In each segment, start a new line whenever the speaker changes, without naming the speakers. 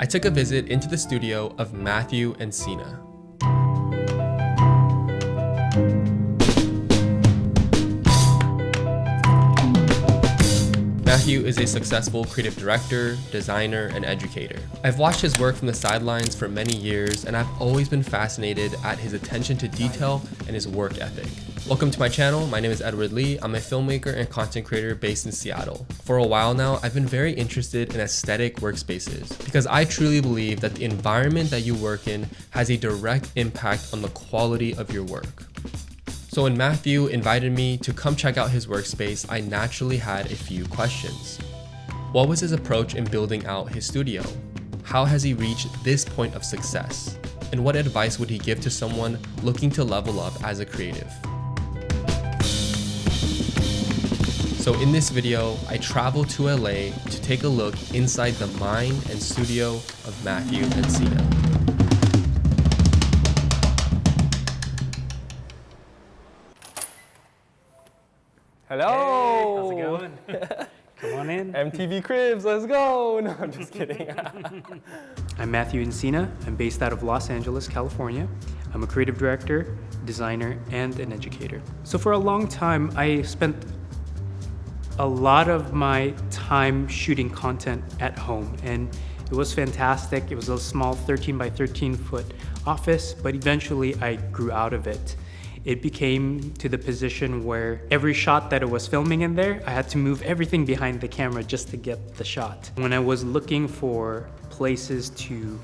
I took a visit into the studio of Matthew Encina. Matthew is a successful creative director, designer, and educator. I've watched his work from the sidelines for many years, and I've always been fascinated at his attention to detail and his work ethic. Welcome to my channel. My name is Edward Lee. I'm a filmmaker and content creator based in Seattle. For a while now, I've been very interested in aesthetic workspaces because I truly believe that the environment that you work in has a direct impact on the quality of your work. So when Matthew invited me to come check out his workspace, I naturally had a few questions. What was his approach in building out his studio? How has he reached this point of success? And what advice would he give to someone looking to level up as a creative? So in this video, I traveled to LA to take a look inside the mind and studio of Matthew Encina. Hello!
Hey, how's it going? Come on in.
MTV Cribs, let's go! No, I'm just kidding.
I'm Matthew Encina. I'm based out of Los Angeles, California. I'm a creative director, designer, and an educator. So for a long time, I spent a lot of my time shooting content at home, and it was fantastic. It was a small 13 by 13 foot office, but eventually I grew out of it. It became to the position where every shot that I was filming in there, I had to move everything behind the camera just to get the shot. When I was looking for places to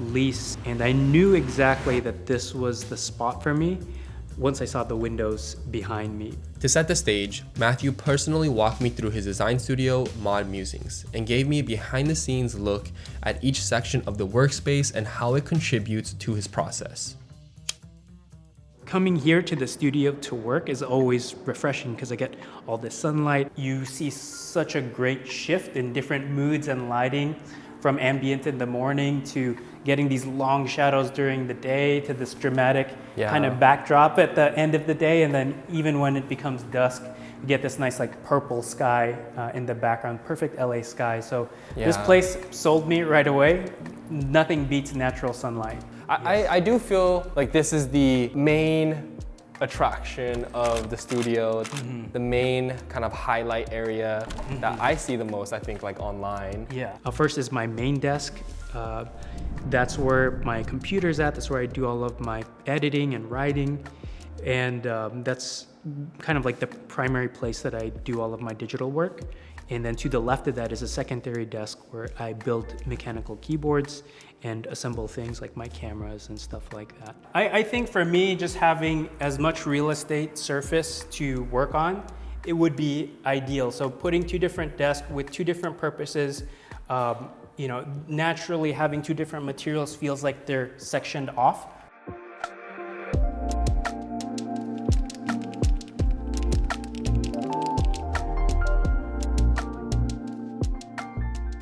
lease, and I knew exactly that this was the spot for me once I saw the windows behind me.
To set the stage, Matthew personally walked me through his design studio, Mod Musings, and gave me a behind-the-scenes look at each section of the workspace and how it contributes to his process.
Coming here to the studio to work is always refreshing because I get all this sunlight. You see such a great shift in different moods and lighting, from ambient in the morning to getting these long shadows during the day to this dramatic kind of backdrop at the end of the day. And then even when it becomes dusk, you get this nice like purple sky in the background, perfect LA sky. So this place sold me right away. Nothing beats natural sunlight.
I do feel like this is the main attraction of the studio, the main kind of highlight area that I see the most, I think, like online.
Yeah. First is my main desk. That's where my computer's at. That's where I do all of my editing and writing. And that's kind of like the primary place that I do all of my digital work. And then to the left of that is a secondary desk where I build mechanical keyboards and assemble things like my cameras and stuff like that. I think for me, just having as much real estate surface to work on, it would be ideal. So putting two different desks with two different purposes, naturally having two different materials feels like they're sectioned off.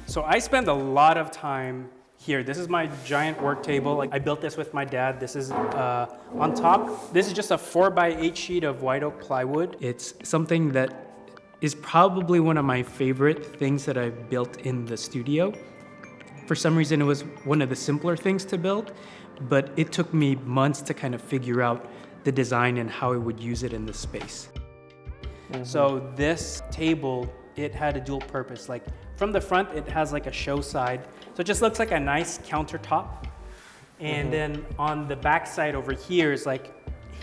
So I spend a lot of time here. This is my giant work table. I built this with my dad. This is on top. This is just a 4x8 sheet of white oak plywood. It's something that is probably one of my favorite things that I've built in the studio. For some reason, it was one of the simpler things to build, but it took me months to kind of figure out the design and how I would use it in the space. So this table, it had a dual purpose. Like from the front, it has like a show side. So it just looks like a nice countertop. And then on the back side over here is like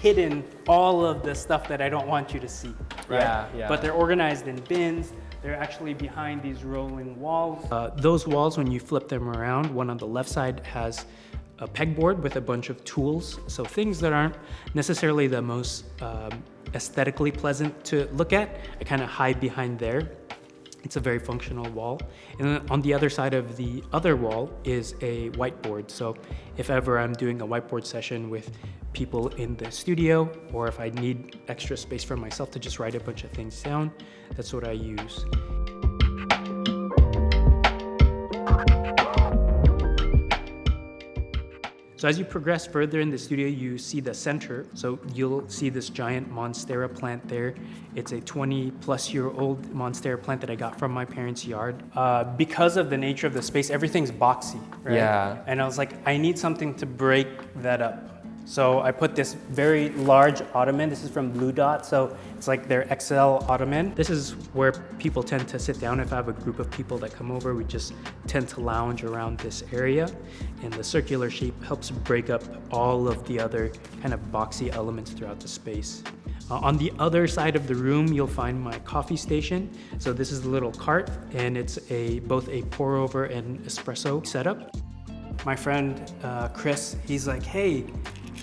hidden all of the stuff that I don't want you to see, right? Yeah. But they're organized in bins. They're actually behind these rolling walls. Those walls, when you flip them around, one on the left side has a pegboard with a bunch of tools. So things that aren't necessarily the most aesthetically pleasant to look at, I kind of hide behind there. It's a very functional wall. And then on the other side of the other wall is a whiteboard. So if ever I'm doing a whiteboard session with people in the studio, or if I need extra space for myself to just write a bunch of things down, that's what I use. So as you progress further in the studio, you see the center. So you'll see this giant Monstera plant there. It's a 20-plus-year-old Monstera plant that I got from my parents' yard. Because of the nature of the space, everything's boxy, right?
Yeah.
And I was like, I need something to break that up. So I put this very large ottoman. This is from Blue Dot, so it's like their XL ottoman. This is where people tend to sit down. If I have a group of people that come over, we just tend to lounge around this area. And the circular shape helps break up all of the other kind of boxy elements throughout the space. On the other side of the room, you'll find my coffee station. So this is the little cart, and it's both a pour over and espresso setup. My friend Chris, he's like, hey,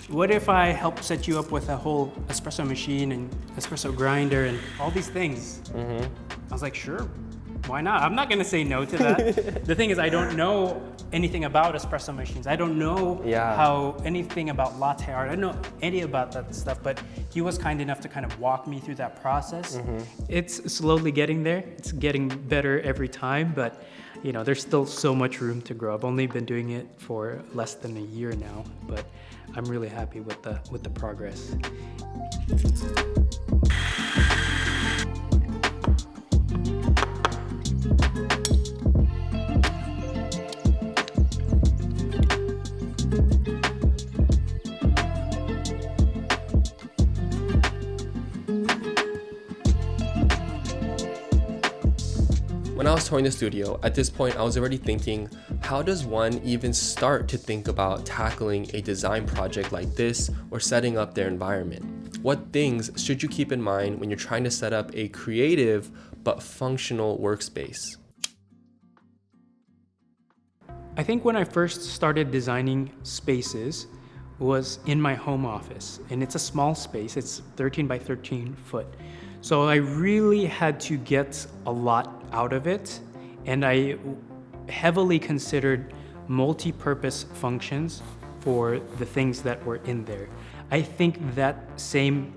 what if I help set you up with a whole espresso machine and espresso grinder and all these things? I was like, sure, why not? I'm not gonna say no to that. The thing is, I don't know anything about espresso machines. I don't know anything about latte art. I don't know any about that stuff, but he was kind enough to kind of walk me through that process. It's slowly getting there. It's getting better every time, but there's still so much room to grow. I've only been doing it for less than a year now, but I'm really happy with the progress.
When I was touring the studio, at this point I was already thinking, how does one even start to think about tackling a design project like this or setting up their environment? What things should you keep in mind when you're trying to set up a creative but functional workspace?
I think when I first started designing spaces was in my home office, and it's a small space. It's 13 by 13 foot. So I really had to get a lot out of it, and I heavily considered multi-purpose functions for the things that were in there. I think that same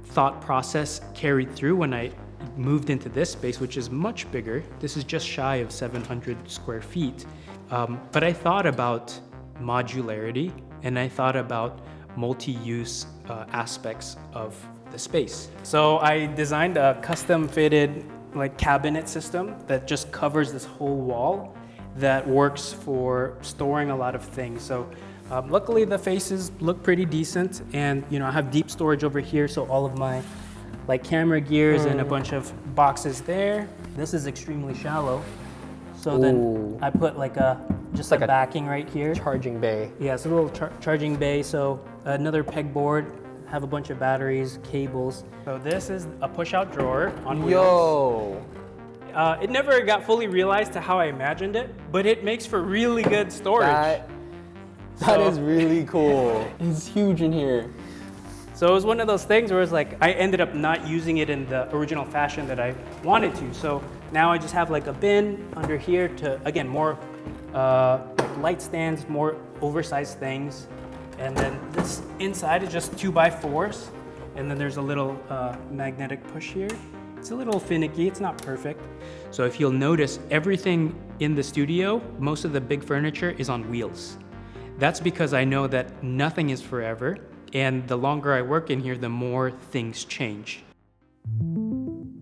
thought process carried through when I moved into this space, which is much bigger. This is just shy of 700 square feet. But I thought about modularity, and I thought about multi-use aspects of the space. So I designed a custom fitted cabinet system that just covers this whole wall that works for storing a lot of things. So luckily the faces look pretty decent, and I have deep storage over here, so all of my camera gears and a bunch of boxes there. This is extremely shallow. So then I put just a backing right here.
Charging bay.
Yeah, it's a little charging bay. So another pegboard, have a bunch of batteries, cables. So this is a push-out drawer on wheels. It never got fully realized to how I imagined it, but it makes for really good storage.
That is really cool. It's huge in here.
So it was one of those things where it's I ended up not using it in the original fashion that I wanted to. So now I just have a bin under here to, again, more light stands, more oversized things. And then this inside is just 2x4s. And then there's a little magnetic push here. It's a little finicky, it's not perfect. So if you'll notice, everything in the studio, most of the big furniture is on wheels. That's because I know that nothing is forever, and the longer I work in here, the more things change.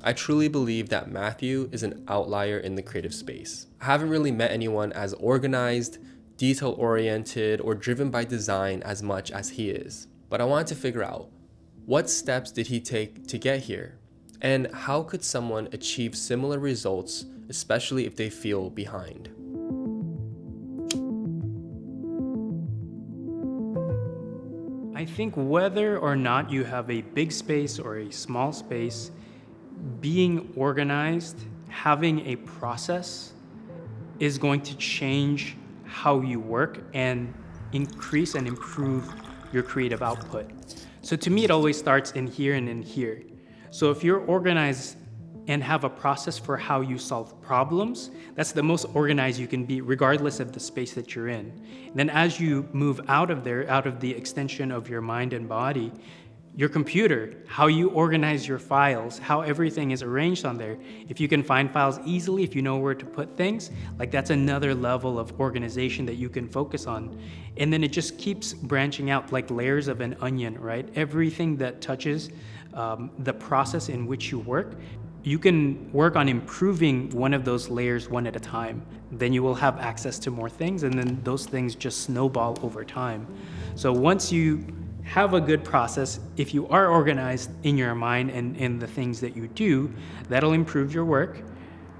I truly believe that Matthew is an outlier in the creative space. I haven't really met anyone as organized, detail-oriented, or driven by design as much as he is. But I wanted to figure out, what steps did he take to get here? And how could someone achieve similar results, especially if they feel behind?
I think whether or not you have a big space or a small space, being organized, having a process is going to change how you work and increase and improve your creative output. So to me, it always starts in here and in here. So if you're organized and have a process for how you solve problems, that's the most organized you can be, regardless of the space that you're in. And then as you move out of there, out of the extension of your mind and body, your computer, how you organize your files, how everything is arranged on there. If you can find files easily, if you know where to put things, like that's another level of organization that you can focus on. And then it just keeps branching out like layers of an onion, right? Everything that touches the process in which you work, you can work on improving one of those layers one at a time. Then you will have access to more things, and then those things just snowball over time. So once you have a good process, if you are organized in your mind and in the things that you do, that'll improve your work.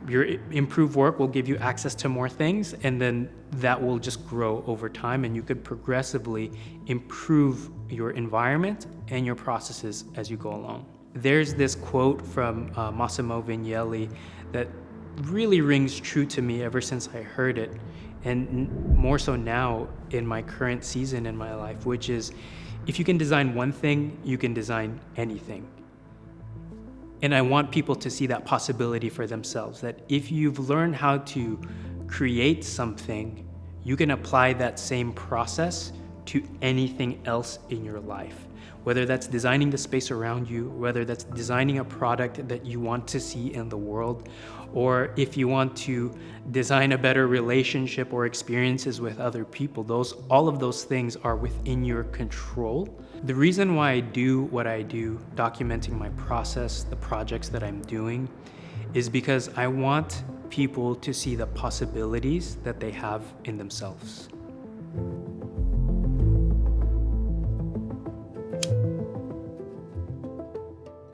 Your improved work will give you access to more things, and then that will just grow over time, and you could progressively improve your environment and your processes as you go along. There's this quote from Massimo Vignelli that really rings true to me ever since I heard it, and more so now in my current season in my life, which is, if you can design one thing, you can design anything. And I want people to see that possibility for themselves, that if you've learned how to create something, you can apply that same process to anything else in your life. Whether that's designing the space around you, whether that's designing a product that you want to see in the world, or if you want to design a better relationship or experiences with other people, all of those things are within your control. The reason why I do what I do, documenting my process, the projects that I'm doing, is because I want people to see the possibilities that they have in themselves.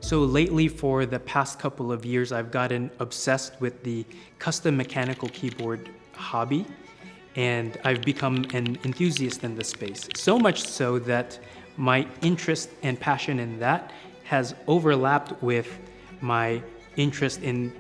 So lately, for the past couple of years, I've gotten obsessed with the custom mechanical keyboard hobby, and I've become an enthusiast in this space. So much so that my interest and passion in that has overlapped with my interest in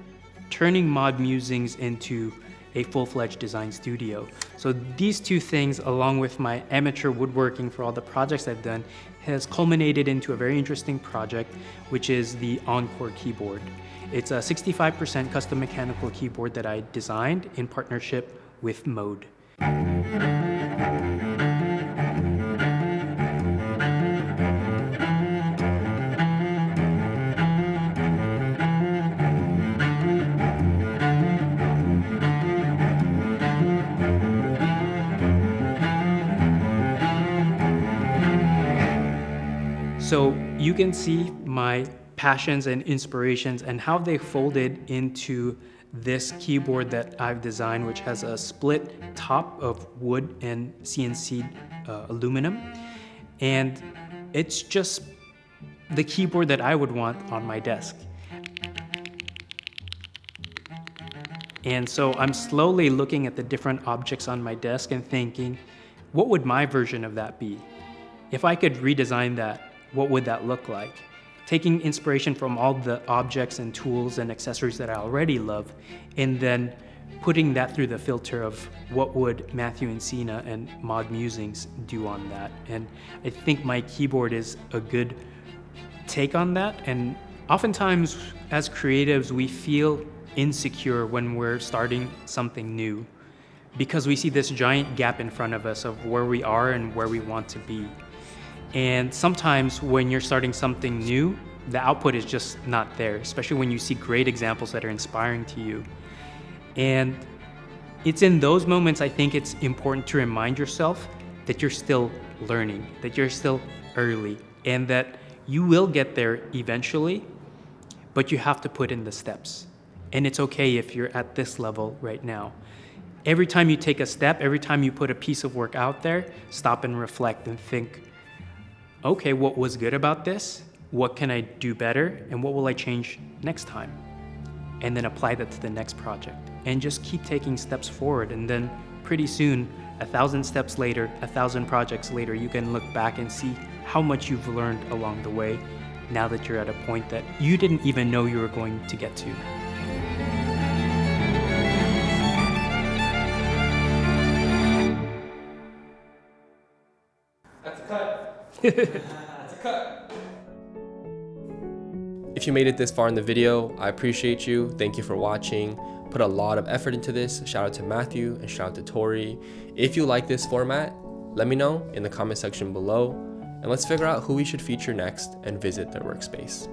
turning Mod Musings into a full-fledged design studio. So these two things, along with my amateur woodworking for all the projects I've done, has culminated into a very interesting project, which is the Encore keyboard. It's a 65% custom mechanical keyboard that I designed in partnership with Mode. So you can see my passions and inspirations and how they folded into this keyboard that I've designed, which has a split top of wood and CNC aluminum. And it's just the keyboard that I would want on my desk. And so I'm slowly looking at the different objects on my desk and thinking, what would my version of that be? If I could redesign that, what would that look like? Taking inspiration from all the objects and tools and accessories that I already love, and then putting that through the filter of what would Matthew Encina and Mod Musings do on that. And I think my keyboard is a good take on that. And oftentimes as creatives, we feel insecure when we're starting something new because we see this giant gap in front of us of where we are and where we want to be. And sometimes when you're starting something new, the output is just not there, especially when you see great examples that are inspiring to you. And it's in those moments, I think it's important to remind yourself that you're still learning, that you're still early, and that you will get there eventually, but you have to put in the steps. And it's okay if you're at this level right now. Every time you take a step, every time you put a piece of work out there, stop and reflect and think, okay, what was good about this? What can I do better? And what will I change next time? And then apply that to the next project. And just keep taking steps forward. And then pretty soon, 1,000 steps later, 1,000 projects later, you can look back and see how much you've learned along the way now that you're at a point that you didn't even know you were going to get to.
That's a cut. That's a cut. If you made it this far in the video, I appreciate you. Thank you for watching. Put a lot of effort into this. Shout out to Matthew and shout out to Tori. If you like this format, let me know in the comment section below. and let's figure out who we should feature next and visit their workspace.